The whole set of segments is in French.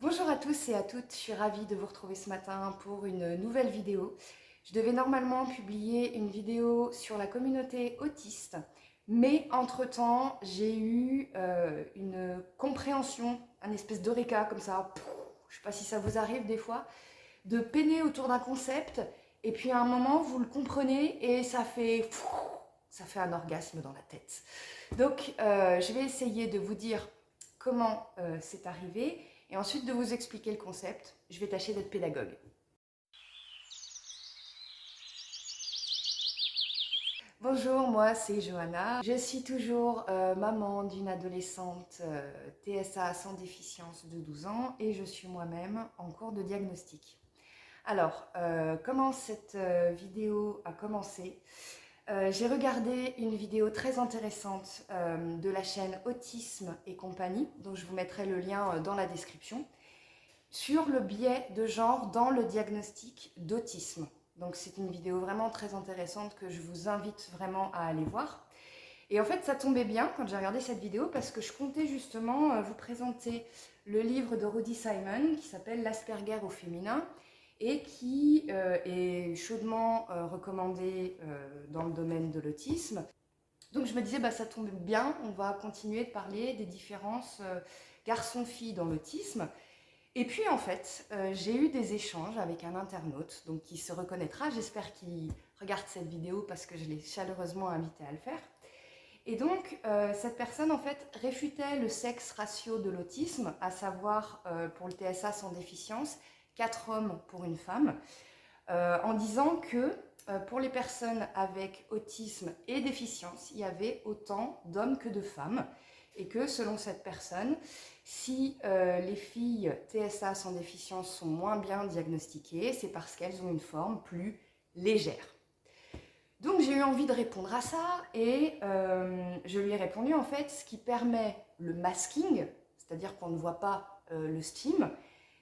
Bonjour à tous et à toutes, je suis ravie de vous retrouver ce matin pour une nouvelle vidéo. Je devais normalement publier une vidéo sur la communauté autiste, mais entre-temps j'ai eu une compréhension, un espèce d'eureka comme ça, je ne sais pas si ça vous arrive des fois, de peiner autour d'un concept et puis à un moment vous le comprenez et ça fait un orgasme dans la tête. Donc je vais essayer de vous dire comment c'est arrivé et ensuite de vous expliquer le concept. Je vais tâcher d'être pédagogue. Bonjour, moi c'est Johanna. Je suis toujours maman d'une adolescente TSA sans déficience de 12 ans et je suis moi-même en cours de diagnostic. Alors, comment cette vidéo a commencé? J'ai regardé une vidéo très intéressante de la chaîne Autisme et compagnie, dont je vous mettrai le lien dans la description, sur le biais de genre dans le diagnostic d'autisme. Donc c'est une vidéo vraiment très intéressante que je vous invite vraiment à aller voir. Et en fait, ça tombait bien quand j'ai regardé cette vidéo parce que je comptais justement vous présenter le livre de Rudy Simon qui s'appelle L'Asperger au féminin et qui est chaudement recommandé dans le domaine de l'autisme. Donc je me disais, bah, ça tombe bien, on va continuer de parler des différences garçons-filles dans l'autisme. Et puis en fait, j'ai eu des échanges avec un internaute donc qui se reconnaîtra, j'espère qu'il regarde cette vidéo parce que je l'ai chaleureusement invité à le faire. Et donc, cette personne, en fait, réfutait le sexe ratio de l'autisme, à savoir, pour le TSA sans déficience, 4 hommes pour une femme, en disant que pour les personnes avec autisme et déficience, il y avait autant d'hommes que de femmes, et que selon cette personne, si les filles TSA sans déficience sont moins bien diagnostiquées, c'est parce qu'elles ont une forme plus légère. Donc j'ai eu envie de répondre à ça et je lui ai répondu en fait ce qui permet le masking, c'est-à-dire qu'on ne voit pas le STEAM,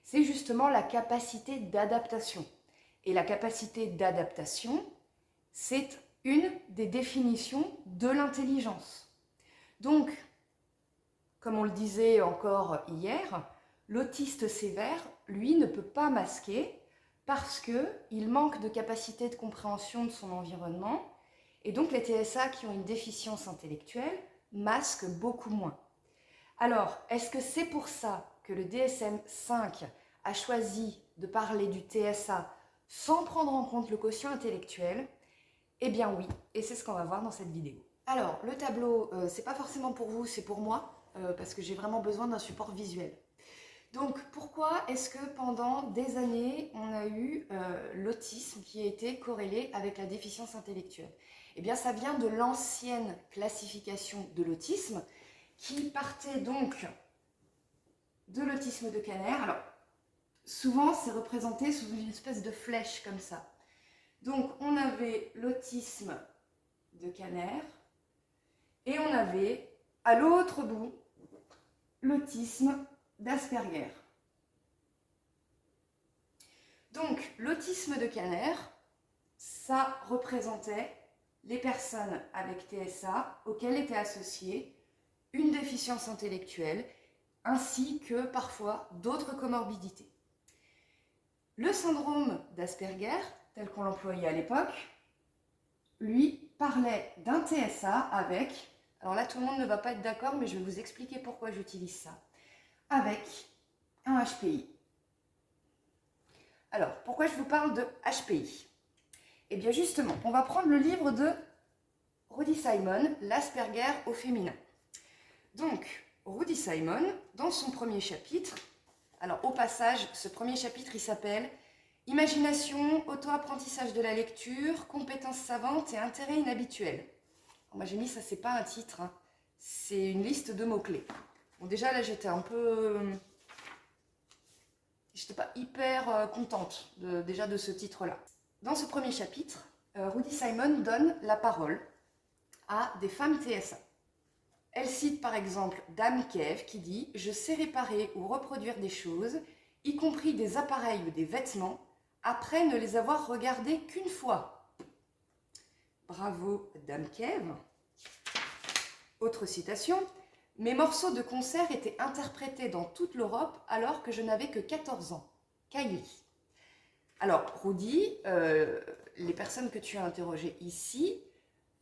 c'est justement la capacité d'adaptation. Et la capacité d'adaptation, c'est une des définitions de l'intelligence. Donc, comme on le disait encore hier, l'autiste sévère, lui, ne peut pas masquer parce qu'il manque de capacité de compréhension de son environnement et donc les TSA qui ont une déficience intellectuelle masquent beaucoup moins. Alors, est-ce que c'est pour ça que le DSM-5 a choisi de parler du TSA sans prendre en compte le quotient intellectuel? Eh bien oui, et c'est ce qu'on va voir dans cette vidéo. Alors, le tableau, c'est pas forcément pour vous, c'est pour moi, parce que j'ai vraiment besoin d'un support visuel. Donc, pourquoi est-ce que pendant des années, on a eu l'autisme qui a été corrélé avec la déficience intellectuelle? Eh bien, ça vient de l'ancienne classification de l'autisme, qui partait donc de l'autisme de Kanner. Alors, souvent, c'est représenté sous une espèce de flèche comme ça. Donc, on avait l'autisme de Kanner et on avait, à l'autre bout, l'autisme d'Asperger. Donc, l'autisme de Kanner, ça représentait les personnes avec TSA auxquelles était associée une déficience intellectuelle ainsi que parfois d'autres comorbidités. Le syndrome d'Asperger, tel qu'on l'employait à l'époque, lui parlait d'un TSA avec, alors là tout le monde ne va pas être d'accord mais je vais vous expliquer pourquoi j'utilise ça, avec un HPI. Alors, pourquoi je vous parle de HPI? Eh bien justement, on va prendre le livre de Rudy Simon, L'Asperger au féminin. Donc, Rudy Simon, dans son premier chapitre, alors au passage, ce premier chapitre, il s'appelle « Imagination, auto-apprentissage de la lecture, compétences savantes et intérêts inhabituels ». Moi j'ai mis ça, c'est pas un titre, hein, c'est une liste de mots-clés. Bon déjà là j'étais un peu... J'étais pas hyper contente déjà de ce titre-là. Dans ce premier chapitre, Rudy Simon donne la parole à des femmes TSA. Elle cite par exemple Dame Kev qui dit « Je sais réparer ou reproduire des choses, y compris des appareils ou des vêtements, après ne les avoir regardés qu'une fois. » Bravo Dame Kev. Autre citation. Mes morceaux de concert étaient interprétés dans toute l'Europe alors que je n'avais que 14 ans. Kylie. Alors, Rudy, les personnes que tu as interrogées ici,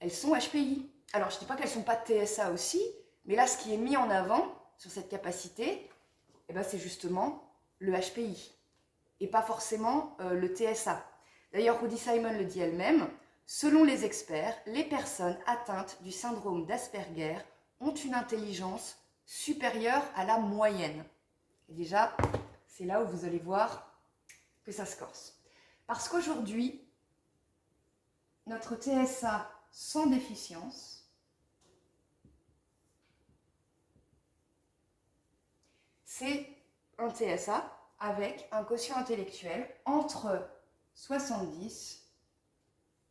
elles sont HPI. Alors, je ne dis pas qu'elles ne sont pas TSA aussi, mais là, ce qui est mis en avant sur cette capacité, eh ben, c'est justement le HPI et pas forcément le TSA. D'ailleurs, Rudy Simon le dit elle-même, selon les experts, les personnes atteintes du syndrome d'Asperger ont une intelligence supérieure à la moyenne. Et déjà, c'est là où vous allez voir que ça se corse. Parce qu'aujourd'hui, notre TSA sans déficience, c'est un TSA avec un quotient intellectuel entre 70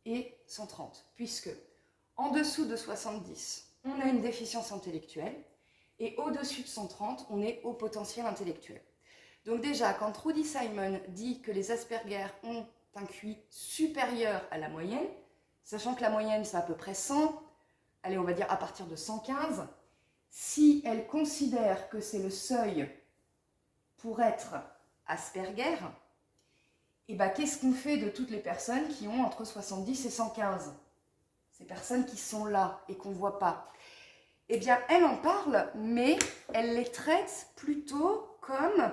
et 130, puisque en dessous de 70, on a une déficience intellectuelle, et au-dessus de 130, on est au potentiel intellectuel. Donc déjà, quand Rudy Simon dit que les Asperger ont un QI supérieur à la moyenne, sachant que la moyenne c'est à peu près 100, allez on va dire à partir de 115, si elle considère que c'est le seuil pour être Asperger, et ben qu'est-ce qu'on fait de toutes les personnes qui ont entre 70 et 115 ? Ces personnes qui sont là et qu'on ne voit pas. Eh bien, elle en parle, mais elle les traite plutôt comme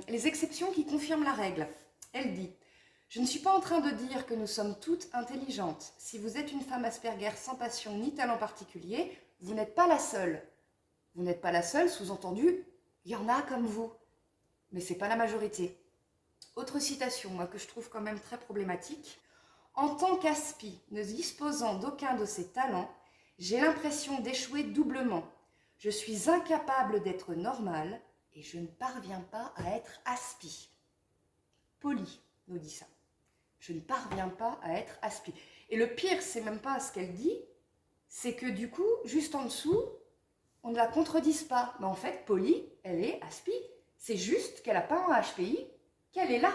les exceptions qui confirment la règle. Elle dit « Je ne suis pas en train de dire que nous sommes toutes intelligentes. Si vous êtes une femme Asperger sans passion ni talent particulier, vous n'êtes pas la seule. Vous n'êtes pas la seule, sous-entendu, il y en a comme vous. Mais ce n'est pas la majorité. » Autre citation, moi, que je trouve quand même très problématique. « En tant qu'aspi, ne disposant d'aucun de ces talents, j'ai l'impression d'échouer doublement. Je suis incapable d'être normale et je ne parviens pas à être aspi. » Polly nous dit ça. Je ne parviens pas à être aspi. Et le pire, c'est même pas ce qu'elle dit, c'est que du coup, juste en dessous, on ne la contredise pas. Mais en fait, Polly, elle est aspi. C'est juste qu'elle n'a pas un HPI, qu'elle est là.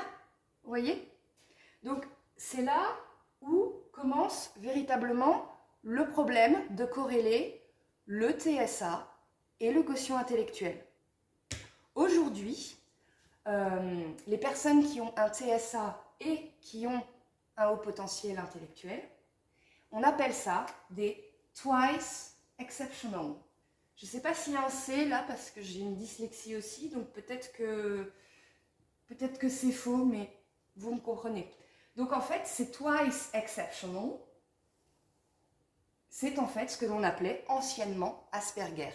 Vous voyez ? Donc, c'est là où commence véritablement le problème de corréler le TSA et le quotient intellectuel. Aujourd'hui, les personnes qui ont un TSA et qui ont un haut potentiel intellectuel, on appelle ça des twice exceptional. Je ne sais pas s'il y a un C là parce que j'ai une dyslexie aussi, donc peut-être que c'est faux, mais vous me comprenez. Donc en fait, ces twice exceptional, c'est en fait ce que l'on appelait anciennement Asperger.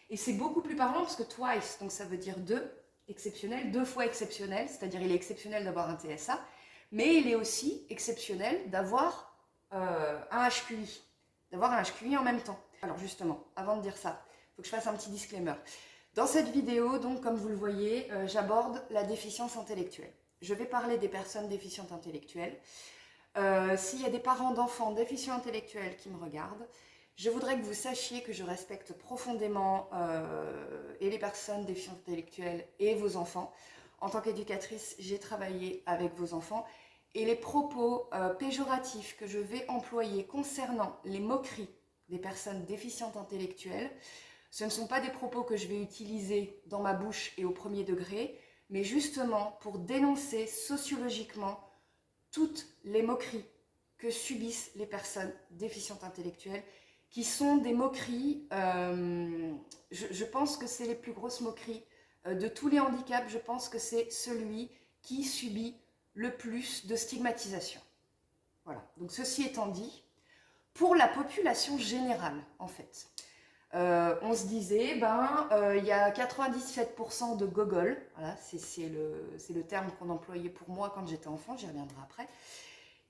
Et c'est beaucoup plus parlant parce que twice, donc ça veut dire deux, exceptionnel, deux fois exceptionnel, c'est-à-dire il est exceptionnel d'avoir un TSA, mais il est aussi exceptionnel d'avoir un HQI, d'avoir un HQI en même temps. Alors justement, avant de dire ça, il faut que je fasse un petit disclaimer. Dans cette vidéo, donc comme vous le voyez, j'aborde la déficience intellectuelle. Je vais parler des personnes déficientes intellectuelles. S'il y a des parents d'enfants déficients intellectuels qui me regardent, je voudrais que vous sachiez que je respecte profondément et les personnes déficientes intellectuelles et vos enfants. En tant qu'éducatrice, j'ai travaillé avec vos enfants et les propos péjoratifs que je vais employer concernant les moqueries des personnes déficientes intellectuelles, ce ne sont pas des propos que je vais utiliser dans ma bouche et au premier degré, mais justement pour dénoncer sociologiquement toutes les moqueries que subissent les personnes déficientes intellectuelles, qui sont des moqueries, je pense que c'est les plus grosses moqueries de tous les handicaps, je pense que c'est celui qui subit le plus de stigmatisation. Voilà, donc ceci étant dit, pour la population générale en fait, on se disait, il y a 97% de gogol, voilà, c'est le terme qu'on employait pour moi quand j'étais enfant, j'y reviendrai après.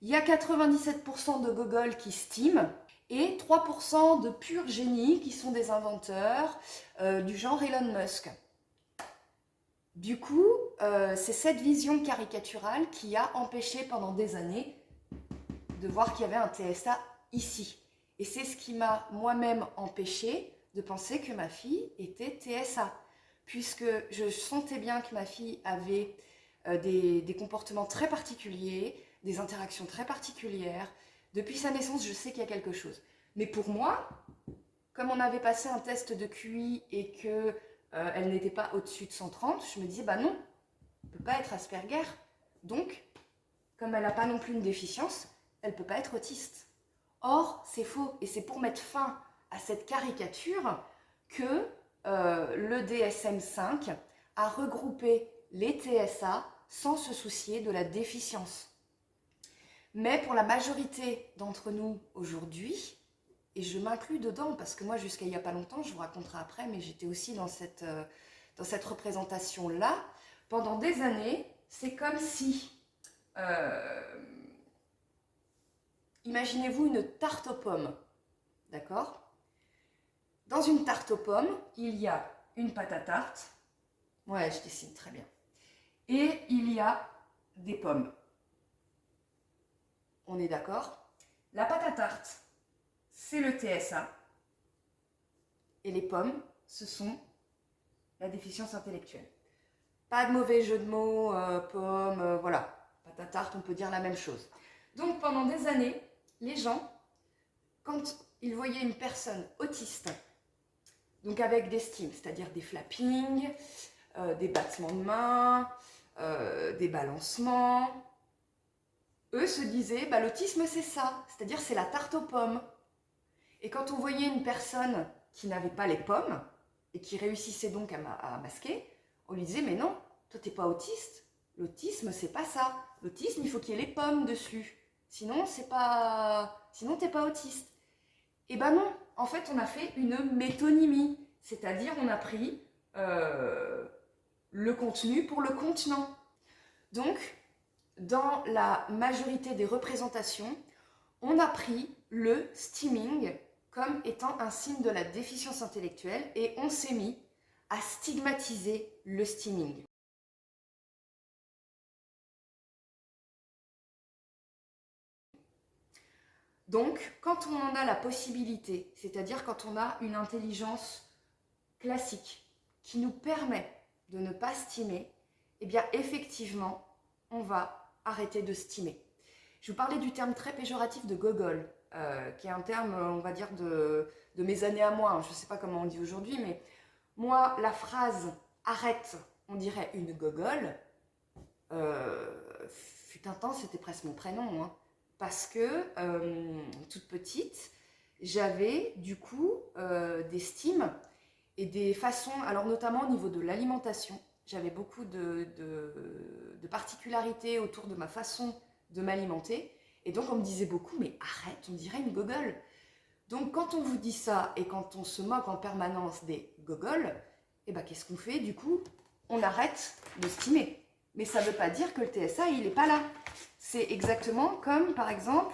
Il y a 97% de gogol qui stiment et 3% de purs génies qui sont des inventeurs du genre Elon Musk. Du coup, c'est cette vision caricaturale qui a empêché pendant des années de voir qu'il y avait un TSA ici. Et c'est ce qui m'a moi-même empêché de penser que ma fille était TSA, puisque je sentais bien que ma fille avait des comportements très particuliers, des interactions très particulières. Depuis sa naissance, je sais qu'il y a quelque chose. Mais pour moi, comme on avait passé un test de QI et que elle n'était pas au-dessus de 130, je me disais, bah non, elle ne peut pas être Asperger. Donc, comme elle n'a pas non plus une déficience, elle ne peut pas être autiste. Or, c'est faux. Et c'est pour mettre fin à cette caricature que le DSM-5 a regroupé les TSA sans se soucier de la déficience. Mais pour la majorité d'entre nous aujourd'hui, et je m'inclus dedans parce que moi jusqu'à il n'y a pas longtemps, je vous raconterai après, mais j'étais aussi dans cette représentation-là, pendant des années, c'est comme si, imaginez-vous une tarte aux pommes, d'accord? Dans une tarte aux pommes, il y a une pâte à tarte, ouais je dessine très bien, et il y a des pommes. On est d'accord? La pâte à tarte, c'est le TSA, et les pommes, ce sont la déficience intellectuelle. Pas de mauvais jeu de mots, pommes, voilà. Pâte à tarte, on peut dire la même chose. Donc pendant des années, les gens, quand ils voyaient une personne autiste, donc avec des stims, c'est-à-dire des flappings, des battements de mains, des balancements, eux se disaient, bah, l'autisme c'est ça, c'est-à-dire c'est la tarte aux pommes. Et quand on voyait une personne qui n'avait pas les pommes, et qui réussissait donc à masquer, on lui disait, mais non, toi t'es pas autiste, l'autisme c'est pas ça. L'autisme, il faut qu'il y ait les pommes dessus, sinon c'est pas, sinon t'es pas autiste. Et ben non, en fait on a fait une métonymie, c'est-à-dire on a pris le contenu pour le contenant. Donc, dans la majorité des représentations, on a pris le stimming comme étant un signe de la déficience intellectuelle et on s'est mis à stigmatiser le stimming. Donc, quand on en a la possibilité, c'est-à-dire quand on a une intelligence classique qui nous permet de ne pas stimer, eh bien effectivement, on va arrêter de stimer. Je vous parlais du terme très péjoratif de gogol, qui est un terme, on va dire, de mes années à moi. Je ne sais pas comment on dit aujourd'hui, mais moi, la phrase « arrête, on dirait une gogole », fut un temps, c'était presque mon prénom, hein, parce que, toute petite, j'avais du coup des stimes et des façons, alors notamment au niveau de l'alimentation, j'avais beaucoup de particularités autour de ma façon de m'alimenter, et donc on me disait beaucoup, mais arrête, on dirait une gogole. Donc quand on vous dit ça, et quand on se moque en permanence des gogoles, eh ben, qu'est-ce qu'on fait du coup? On arrête de stimer. Mais ça ne veut pas dire que le TSA, il n'est pas là. C'est exactement comme, par exemple,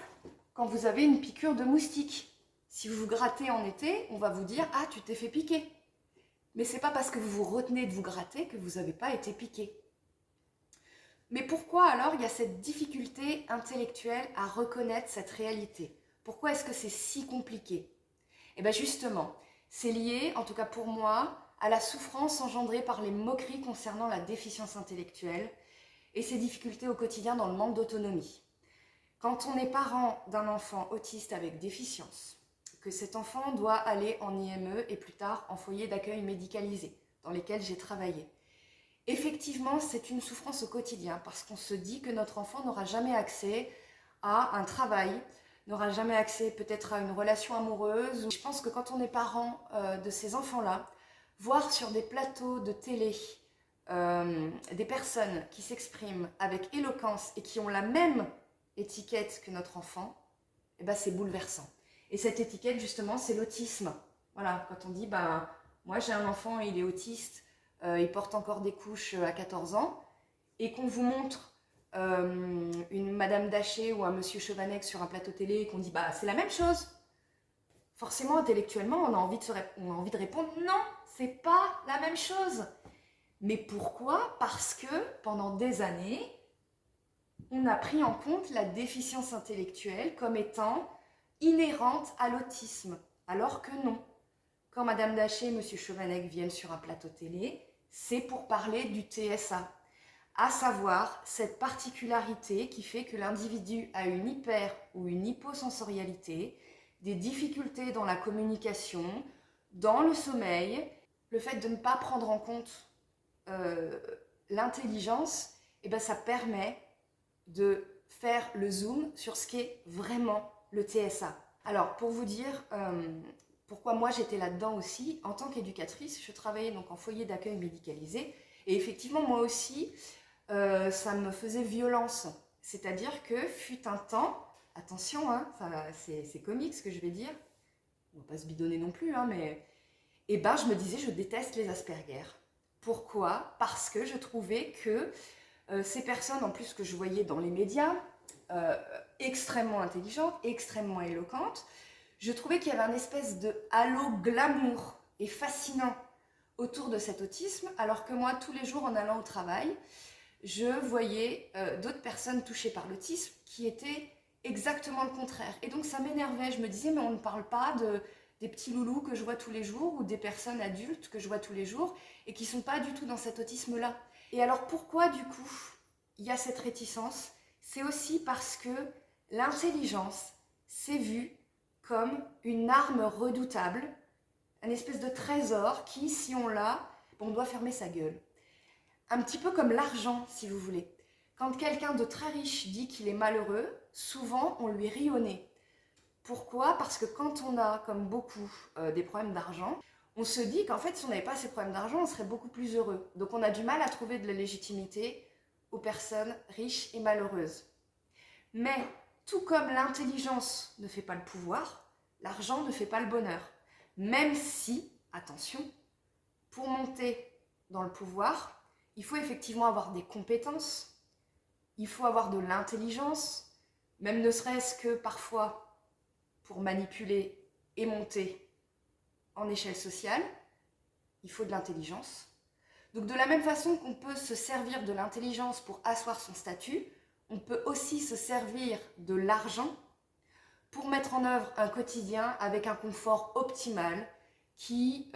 quand vous avez une piqûre de moustique. Si vous vous grattez en été, on va vous dire « Ah, tu t'es fait piquer ». Mais ce n'est pas parce que vous vous retenez de vous gratter que vous n'avez pas été piqué. Mais pourquoi alors il y a cette difficulté intellectuelle à reconnaître cette réalité? Pourquoi est-ce que c'est si compliqué? Eh bien justement, c'est lié, en tout cas pour moi, à la souffrance engendrée par les moqueries concernant la déficience intellectuelle et ses difficultés au quotidien dans le manque d'autonomie. Quand on est parent d'un enfant autiste avec déficience, que cet enfant doit aller en IME et plus tard en foyer d'accueil médicalisé, dans lesquels j'ai travaillé, effectivement, c'est une souffrance au quotidien parce qu'on se dit que notre enfant n'aura jamais accès à un travail, n'aura jamais accès peut-être à une relation amoureuse. Je pense que quand on est parent de ces enfants-là, voir sur des plateaux de télé des personnes qui s'expriment avec éloquence et qui ont la même étiquette que notre enfant, eh ben, c'est bouleversant. Et cette étiquette, justement, c'est l'autisme. Voilà, quand on dit, ben, moi j'ai un enfant, il est autiste, il porte encore des couches à 14 ans, et qu'on vous montre une Madame Daché ou un Monsieur Chevanec sur un plateau télé et qu'on dit bah c'est la même chose. Forcément, intellectuellement, on a envie de répondre non, c'est pas la même chose. Mais pourquoi? Parce que pendant des années, on a pris en compte la déficience intellectuelle comme étant inhérente à l'autisme, alors que non. Quand Madame Daché et Monsieur Chevanec viennent sur un plateau télé, c'est pour parler du TSA, à savoir cette particularité qui fait que l'individu a une hyper ou une hyposensorialité, des difficultés dans la communication, dans le sommeil, le fait de ne pas prendre en compte l'intelligence, eh ben, ça permet de faire le zoom sur ce qu'est vraiment le TSA. Alors, pour vous dire pourquoi moi j'étais là-dedans aussi, en tant qu'éducatrice, je travaillais donc en foyer d'accueil médicalisé, et effectivement, moi aussi, ça me faisait violence. C'est-à-dire que fut un temps, attention, hein, c'est comique ce que je vais dire, on va pas se bidonner non plus, hein, mais et ben, je me disais, je déteste les Asperger. Pourquoi? Parce que je trouvais que ces personnes, en plus que je voyais dans les médias, extrêmement intelligentes, extrêmement éloquentes, je trouvais qu'il y avait un espèce de halo glamour et fascinant autour de cet autisme, alors que moi, tous les jours en allant au travail, je voyais d'autres personnes touchées par l'autisme qui étaient exactement le contraire. Et donc ça m'énervait, je me disais, mais on ne parle pas des petits loulous que je vois tous les jours ou des personnes adultes que je vois tous les jours et qui ne sont pas du tout dans cet autisme-là. Et alors pourquoi du coup il y a cette réticence? C'est aussi parce que l'intelligence s'est vue comme une arme redoutable, un espèce de trésor qui, si on l'a, on doit fermer sa gueule. Un petit peu comme l'argent, si vous voulez. Quand quelqu'un de très riche dit qu'il est malheureux, souvent on lui rit au nez. Pourquoi? Parce que quand on a, comme beaucoup, des problèmes d'argent, on se dit qu'en fait, si on n'avait pas ces problèmes d'argent, on serait beaucoup plus heureux. Donc on a du mal à trouver de la légitimité aux personnes riches et malheureuses. Mais tout comme l'intelligence ne fait pas le pouvoir, l'argent ne fait pas le bonheur. Même si, attention, pour monter dans le pouvoir, il faut effectivement avoir des compétences, il faut avoir de l'intelligence, même ne serait-ce que parfois pour manipuler et monter en échelle sociale, il faut de l'intelligence. Donc de la même façon qu'on peut se servir de l'intelligence pour asseoir son statut, on peut aussi se servir de l'argent pour mettre en œuvre un quotidien avec un confort optimal qui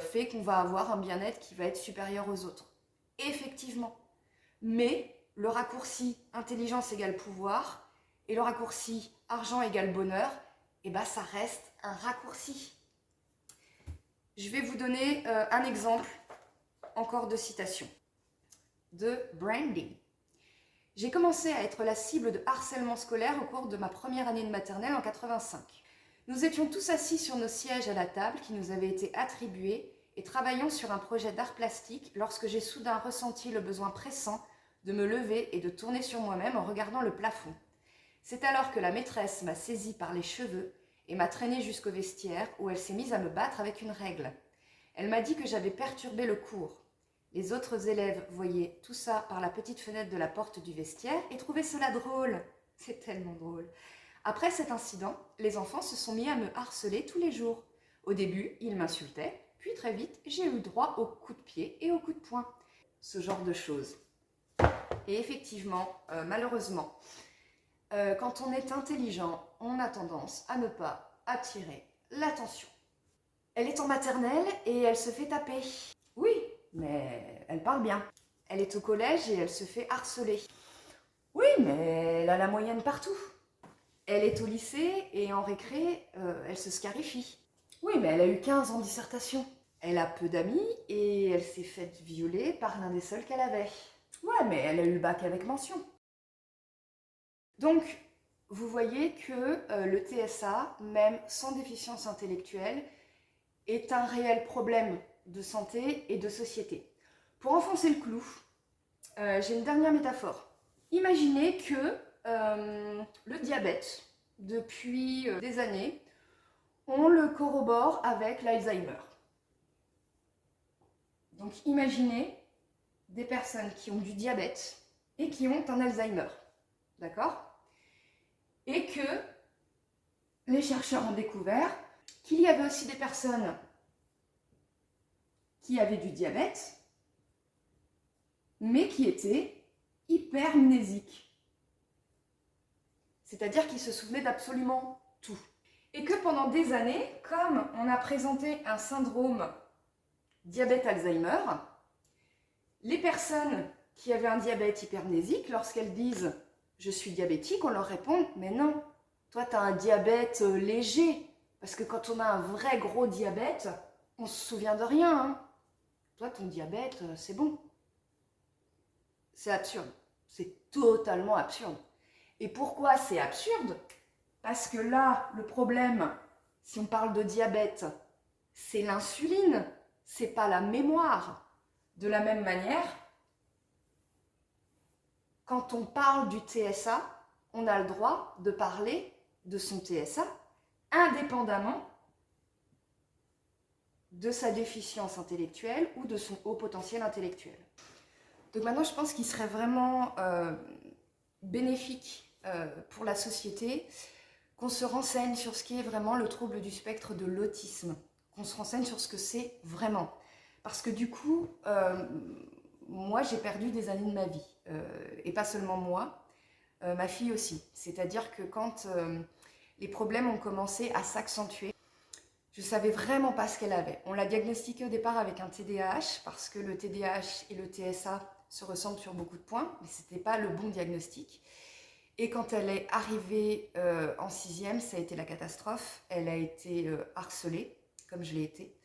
fait qu'on va avoir un bien-être qui va être supérieur aux autres. Effectivement. Mais le raccourci intelligence égale pouvoir et le raccourci argent égale bonheur, eh ben ça reste un raccourci. Je vais vous donner un exemple encore de citation de Brandy. J'ai commencé à être la cible de harcèlement scolaire au cours de ma première année de maternelle en 85. Nous étions tous assis sur nos sièges à la table qui nous avait été attribuée et travaillions sur un projet d'art plastique lorsque j'ai soudain ressenti le besoin pressant de me lever et de tourner sur moi-même en regardant le plafond. C'est alors que la maîtresse m'a saisie par les cheveux et m'a traînée jusqu'au vestiaire où elle s'est mise à me battre avec une règle. Elle m'a dit que j'avais perturbé le cours. Les autres élèves voyaient tout ça par la petite fenêtre de la porte du vestiaire et trouvaient cela drôle. C'est tellement drôle. Après cet incident, les enfants se sont mis à me harceler tous les jours. Au début, ils m'insultaient, puis très vite, j'ai eu droit aux coups de pied et aux coups de poing. Ce genre de choses. Et effectivement, malheureusement, quand on est intelligent, on a tendance à ne pas attirer l'attention. Elle est en maternelle et elle se fait taper. Oui, mais elle parle bien. Elle est au collège et elle se fait harceler. Oui, mais elle a la moyenne partout. Elle est au lycée et en récré, elle se scarifie. Oui, mais elle a eu 15 en dissertation. Elle a peu d'amis et elle s'est faite violer par l'un des seuls qu'elle avait. Ouais, mais elle a eu le bac avec mention. Donc, vous voyez que le TSA, même sans déficience intellectuelle, est un réel problème de santé et de société. Pour enfoncer le clou, j'ai une dernière métaphore. Imaginez que le diabète, depuis des années, on le corrobore avec l'Alzheimer. Donc imaginez des personnes qui ont du diabète et qui ont un Alzheimer. D'accord? Et que les chercheurs ont découvert qu'il y avait aussi des personnes qui avaient du diabète, mais qui étaient hypermnésiques. C'est-à-dire qu'ils se souvenaient d'absolument tout. Et que pendant des années, comme on a présenté un syndrome diabète-Alzheimer, les personnes qui avaient un diabète hypermnésique, lorsqu'elles disent « je suis diabétique », on leur répond « mais non, toi tu as un diabète léger, Parce que quand on a un vrai gros diabète, on se souvient de rien, hein. Toi, ton diabète, c'est bon. C'est absurde. C'est totalement absurde. Et pourquoi c'est absurde? Parce que là, le problème, si on parle de diabète, c'est l'insuline, c'est pas la mémoire. De la même manière, quand on parle du TSA, on a le droit de parler de son TSA indépendamment de sa déficience intellectuelle ou de son haut potentiel intellectuel. Donc maintenant, je pense qu'il serait vraiment bénéfique pour la société qu'on se renseigne sur ce qui est vraiment le trouble du spectre de l'autisme, qu'on se renseigne sur ce que c'est vraiment. Parce que du coup, moi, j'ai perdu des années de ma vie, et pas seulement moi, ma fille aussi. C'est-à-dire que quand les problèmes ont commencé à s'accentuer, je ne savais vraiment pas ce qu'elle avait. On l'a diagnostiqué au départ avec un TDAH, parce que le TDAH et le TSA se ressemblent sur beaucoup de points, mais ce n'était pas le bon diagnostic. Et quand elle est arrivée en 6e, ça a été la catastrophe. Elle a été harcelée, comme je l'ai été.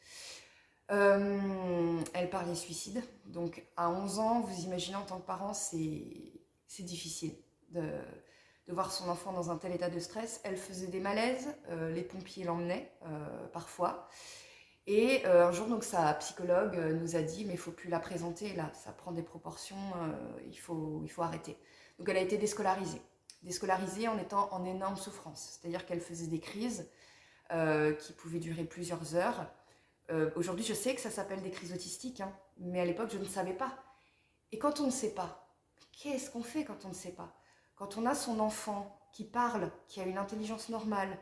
Elle parlait suicide. Donc à 11 ans, vous imaginez en tant que parent, c'est difficile de voir son enfant dans un tel état de stress. Elle faisait des malaises, les pompiers l'emmenaient parfois. Et un jour, donc, sa psychologue nous a dit « mais il ne faut plus la présenter, là, ça prend des proportions, il faut arrêter ». Donc elle a été déscolarisée en étant en énorme souffrance. C'est-à-dire qu'elle faisait des crises qui pouvaient durer plusieurs heures. Aujourd'hui, je sais que ça s'appelle des crises autistiques, hein, mais à l'époque, je ne savais pas. Et quand on ne sait pas, qu'est-ce qu'on fait quand on ne sait pas? Quand on a son enfant qui parle, qui a une intelligence normale,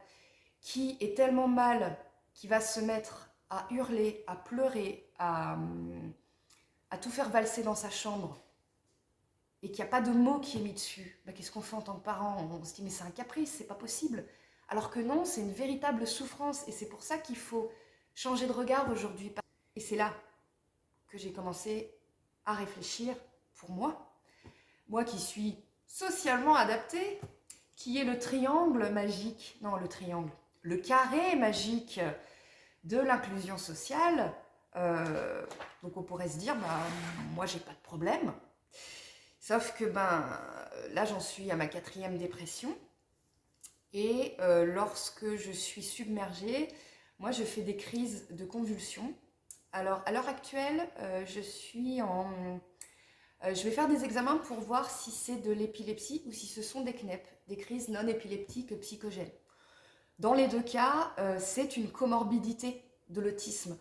qui est tellement mal, qui va se mettre à hurler, à pleurer, à tout faire valser dans sa chambre, et qu'il n'y a pas de mot qui est mis dessus, bah, qu'est-ce qu'on fait en tant que parent? On se dit mais c'est un caprice, c'est pas possible. Alors que non, c'est une véritable souffrance, et c'est pour ça qu'il faut changer de regard aujourd'hui. Et c'est là que j'ai commencé à réfléchir pour moi. Moi qui suis socialement adaptée, qui est le triangle magique, non le triangle, le carré magique de l'inclusion sociale. Donc on pourrait se dire, bah, moi j'ai pas de problème. Sauf que là j'en suis à ma 4e dépression. Et lorsque je suis submergée, moi je fais des crises de convulsions. Alors à l'heure actuelle, je vais faire des examens pour voir si c'est de l'épilepsie ou si ce sont des CNEP, des crises non épileptiques psychogènes. Dans les deux cas, c'est une comorbidité de l'autisme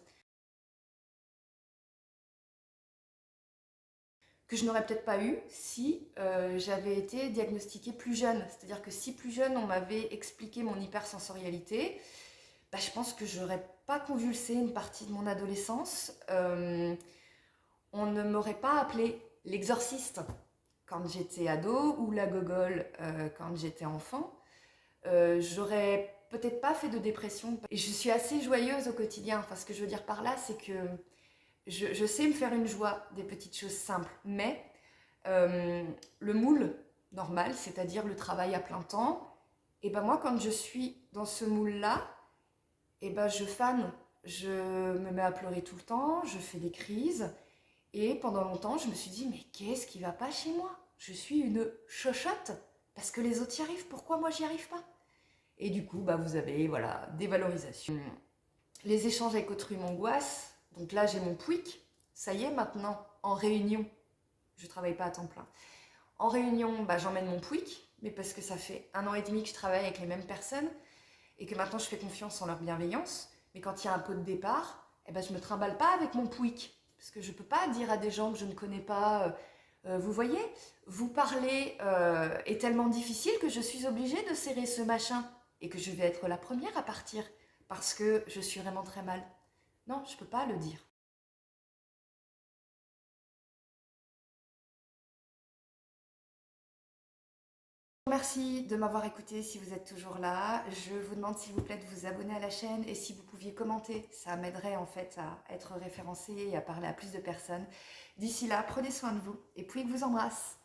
que je n'aurais peut-être pas eu si j'avais été diagnostiquée plus jeune. C'est-à-dire que si plus jeune, on m'avait expliqué mon hypersensorialité, je pense que je n'aurais pas convulsé une partie de mon adolescence. On ne m'aurait pas appelé l'exorciste quand j'étais ado ou la gogole quand j'étais enfant. J'aurais peut-être pas fait de dépression. Et je suis assez joyeuse au quotidien. Enfin, ce que je veux dire par là, c'est que je sais me faire une joie des petites choses simples. Mais le moule normal, c'est-à-dire le travail à plein temps, et moi, quand je suis dans ce moule-là, je fane. Je me mets à pleurer tout le temps, je fais des crises. Et pendant longtemps, je me suis dit, mais qu'est-ce qui va pas chez moi? Je suis une chochotte, parce que les autres y arrivent, pourquoi moi j'y arrive pas? Et du coup, vous avez des valorisations. Les échanges avec autrui m'angoissent. Donc là, j'ai mon PWIC. Ça y est, maintenant, en réunion, je travaille pas à temps plein. En réunion, j'emmène mon PWIC, mais parce que ça fait 1 an et demi que je travaille avec les mêmes personnes et que maintenant je fais confiance en leur bienveillance. Mais quand il y a un pot de départ, je me trimballe pas avec mon PWIC. Parce que je ne peux pas dire à des gens que je ne connais pas, vous voyez, vous parler est tellement difficile que je suis obligée de serrer ce machin et que je vais être la première à partir parce que je suis vraiment très mal. Non, je ne peux pas le dire. Merci de m'avoir écouté si vous êtes toujours là. Je vous demande s'il vous plaît de vous abonner à la chaîne et si vous pouviez commenter, ça m'aiderait en fait à être référencé et à parler à plus de personnes. D'ici là, prenez soin de vous et puis que vous embrasse.